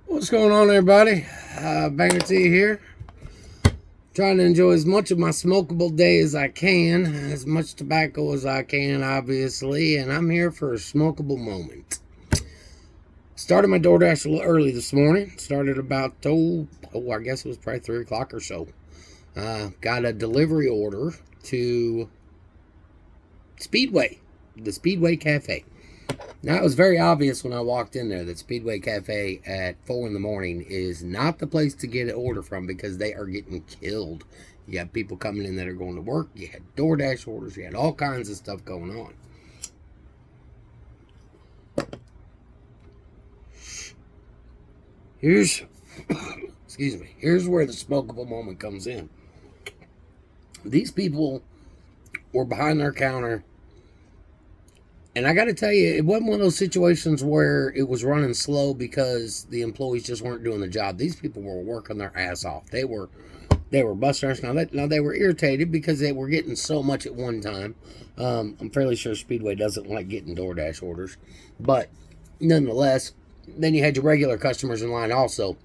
What's going on, everybody? Banger T here. Trying to enjoy as much of my smokeable day as I can, as much tobacco as I can, obviously, and I'm here for a smokeable moment. Started my Doordash a little early this morning. Started about, I guess it was probably 3 o'clock or so. Got a delivery order to Speedway, the Speedway Cafe. Now, it was very obvious when I walked in there that Speedway Cafe at 4 in the morning is not the place to get an order from because they are getting killed. You have people coming in that are going to work. You had Doordash orders. You had all kinds of stuff going on. Here's where the smokeable moment comes in. These people were behind their counter. And I got to tell you, it wasn't one of those situations where it was running slow because the employees just weren't doing the job. These people were working their ass off. They were busting us. Now they were irritated because they were getting so much at one time. I'm fairly sure Speedway doesn't like getting Doordash orders, but nonetheless, then you had your regular customers in line also,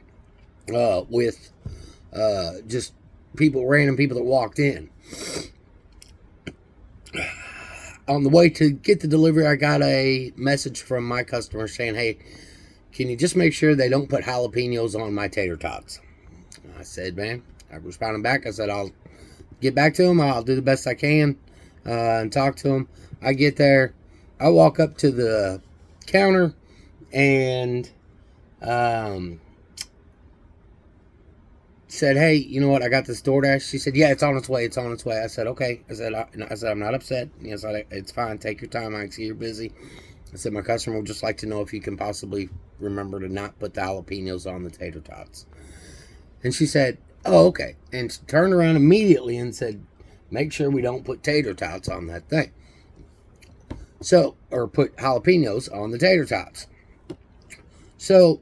with just random people that walked in. On the way to get the delivery, I got a message from my customer saying, hey, can you just make sure they don't put jalapenos on my tater tots? I said, man, I responded back. I said, I'll get back to them. I'll do the best I can and talk to them. I get there. I walk up to the counter and said, hey, you know what? I got this Doordash. She said, yeah, it's on its way. It's on its way. I said, okay. I said, I'm not upset. Yes, it's fine. Take your time. I see you're busy. I said, my customer would just like to know if you can possibly remember to not put the jalapenos on the tater tots. And she said, oh, okay. And she turned around immediately and said, make sure we don't put tater tots on that thing. So, or put jalapenos on the tater tots. So,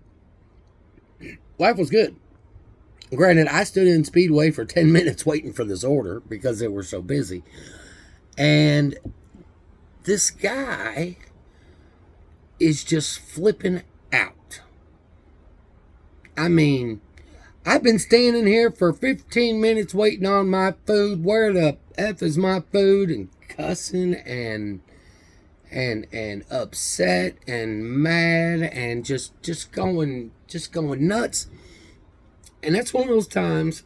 life was good. Granted, I stood in Speedway for 10 minutes waiting for this order because they were so busy. And this guy is just flipping out. I mean, I've been standing here for 15 minutes waiting on my food. Where the F is my food? And cussing and upset and mad and just going nuts. And that's one of those times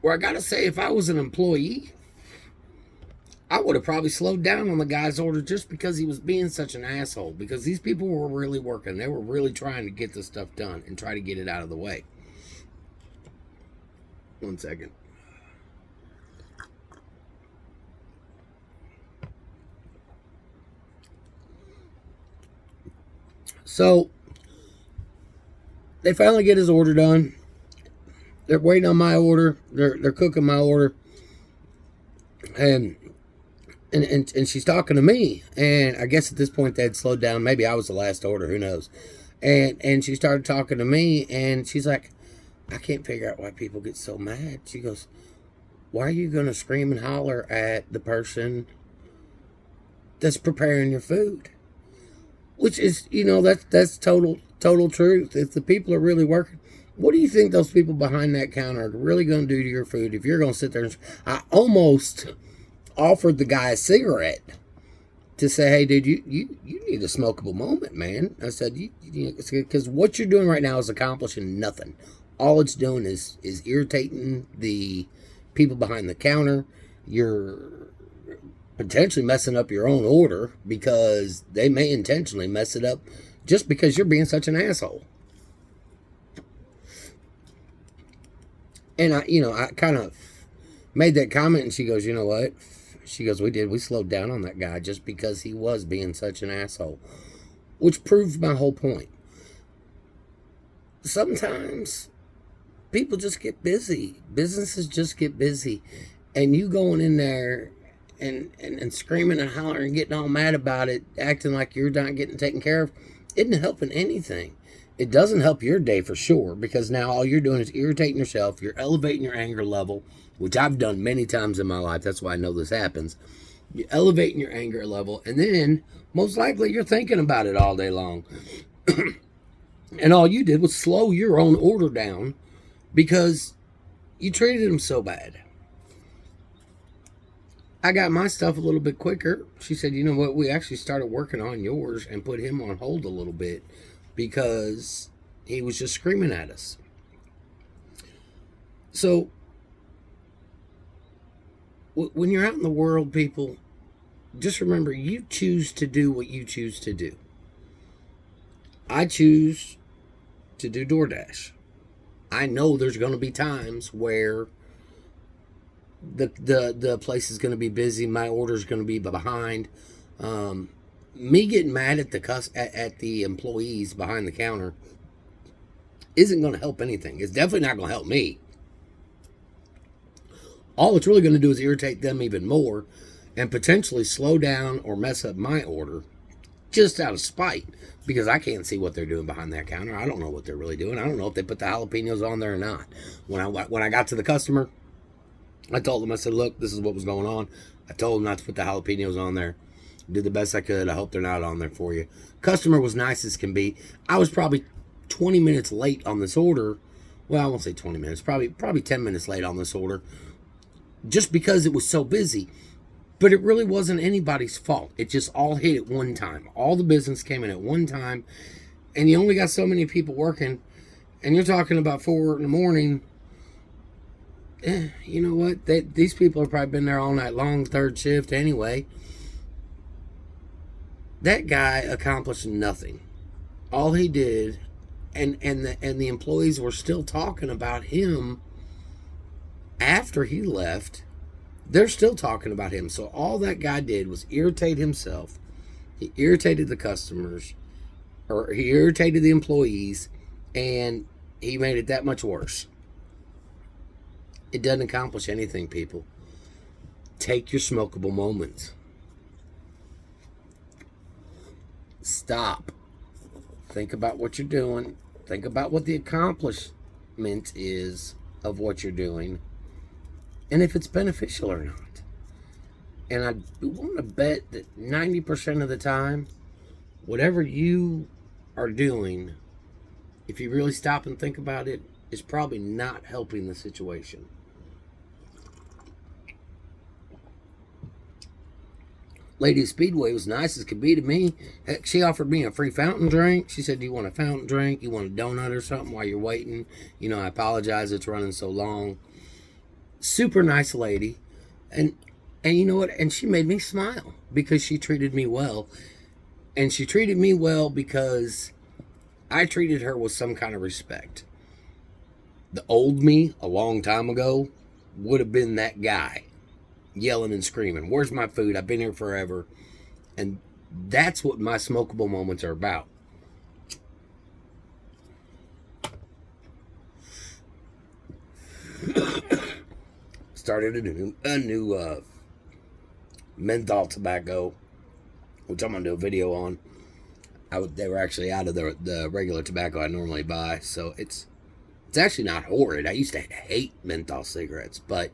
where I gotta say, if I was an employee, I would have probably slowed down on the guy's order just because he was being such an asshole. Because these people were really working. They were really trying to get this stuff done and try to get it out of the way. 1 second. So they finally get his order done. They're waiting on my order. They're cooking my order. And she's talking to me. And I guess at this point they had slowed down. Maybe I was the last order. Who knows? And she started talking to me. And she's like, I can't figure out why people get so mad. She goes, why are you going to scream and holler at the person that's preparing your food? Which is, that's total truth. If the people are really working, what do you think those people behind that counter are really going to do to your food if you're going to sit there and... I almost offered the guy a cigarette to say, hey, dude, you need a smokeable moment, man. I said, because what you're doing right now is accomplishing nothing. All it's doing is irritating the people behind the counter. You're potentially messing up your own order because they may intentionally mess it up just because you're being such an asshole. And I kind of made that comment, and she goes, you know what? She goes, we slowed down on that guy just because he was being such an asshole. Which proved my whole point. Sometimes people just get busy. Businesses just get busy. And you going in there and screaming and hollering and getting all mad about it, acting like you're not getting taken care of, isn't helping anything. It doesn't help your day for sure, because now all you're doing is irritating yourself. You're elevating your anger level, which I've done many times in my life. That's why I know this happens. You're elevating your anger level, and then most likely you're thinking about it all day long. And all you did was slow your own order down because you treated him so bad. I got my stuff a little bit quicker. She said, you know what? We actually started working on yours and put him on hold a little bit because he was just screaming at us. So, when you're out in the world, people, just remember you choose to do what you choose to do. I choose to do Doordash. I know there's going to be times where the place is going to be busy, my order is going to be behind. Me getting mad at the employees behind the counter isn't going to help anything. It's definitely not going to help me. All it's really going to do is irritate them even more and potentially slow down or mess up my order just out of spite because I can't see what they're doing behind that counter. I don't know what they're really doing. I don't know if they put the jalapenos on there or not. When I got to the customer, I told them, I said, look, this is what was going on. I told them not to put the jalapenos on there. Did the best I could. I hope they're not on there for you. Customer was nice as can be. I was probably 20 minutes late on this order. Well, I won't say 20 minutes. Probably 10 minutes late on this order. Just because it was so busy. But it really wasn't anybody's fault. It just all hit at one time. All the business came in at one time. And you only got so many people working. And you're talking about 4 in the morning. You know what? These people have probably been there all night long, third shift anyway. That guy accomplished nothing. All he did, and the employees were still talking about him after he left. They're still talking about him. So all that guy did was irritate himself. He irritated the customers, or he irritated the employees, and he made it that much worse. It doesn't accomplish anything, people. Take your smokeable moments. Stop. Think about what you're doing. Think about what the accomplishment is of what you're doing. And if it's beneficial or not. And I want to bet that 90% of the time, whatever you are doing, if you really stop and think about it, is probably not helping the situation. Lady Speedway was nice as could be to me. Heck, she offered me a free fountain drink. She said, do you want a fountain drink? You want a donut or something while you're waiting? You know, I apologize, it's running so long. Super nice lady. And you know what? And she made me smile because she treated me well. And she treated me well because I treated her with some kind of respect. The old me, a long time ago, would have been that guy. Yelling and screaming, where's my food? I've been here forever. And that's what my smokeable moments are about. Started a new menthol tobacco, which I'm gonna do a video on. They were actually out of the regular tobacco I normally buy, so it's actually not horrid. I used to hate menthol cigarettes, but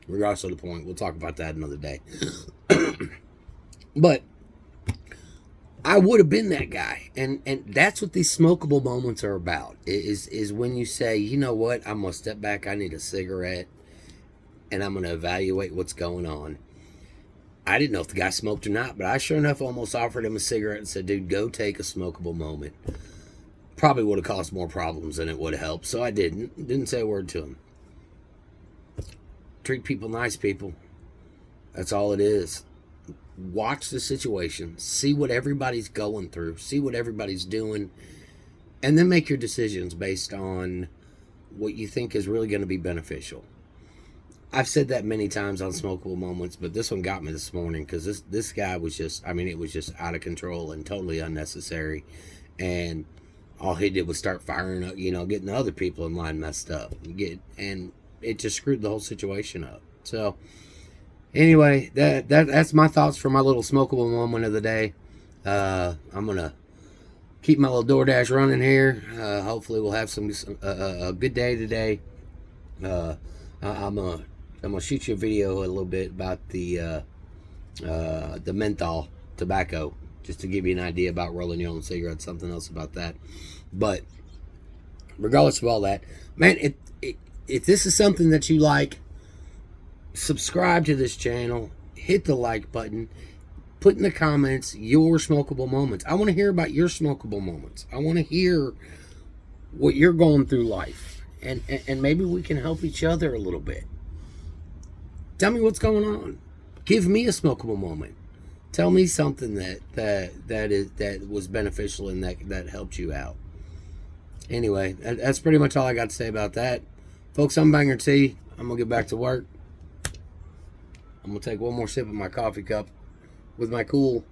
regardless of the point, we'll talk about that another day. But I would have been that guy, and that's what these smokeable moments are about. Is when you say, you know what, I'm gonna step back. I need a cigarette, and I'm gonna evaluate what's going on. I didn't know if the guy smoked or not, but I sure enough almost offered him a cigarette and said, dude, go take a smokeable moment. Probably would have caused more problems than it would have helped, so I didn't say a word to him. Treat people nice, people. That's all it is. Watch the situation. See what everybody's going through. See what everybody's doing. And then make your decisions based on what you think is really going to be beneficial. I've said that many times on Smokeable Moments, but this one got me this morning because this guy was just, it was just out of control and totally unnecessary. And all he did was start firing up, getting the other people in line messed up. And it just screwed the whole situation up. So, anyway, that's my thoughts for my little Smokeable Moment of the day. I'm going to keep my little DoorDash running here. Hopefully we'll have a good day today. I'm gonna shoot you a video a little bit about the the menthol tobacco, just to give you an idea about rolling your own cigarettes. Something else about that. But regardless of all that, man, if this is something that you like, subscribe to this channel, hit the like button, put in the comments your smokable moments. I want to hear about your smokable moments. I want to hear what you're going through life, and maybe we can help each other a little bit. Tell me what's going on. Give me a smokable moment. Tell me something that was beneficial and that helped you out. Anyway, that's pretty much all I got to say about that. Folks, I'm Banger T. I'm going to get back to work. I'm going to take one more sip of my coffee cup with my cool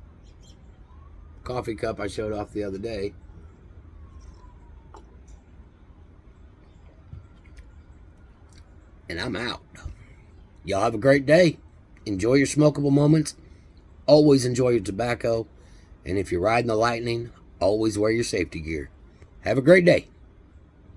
coffee cup I showed off the other day. And I'm out. Y'all have a great day. Enjoy your smokable moments. Always enjoy your tobacco. And if you're riding the lightning, always wear your safety gear. Have a great day.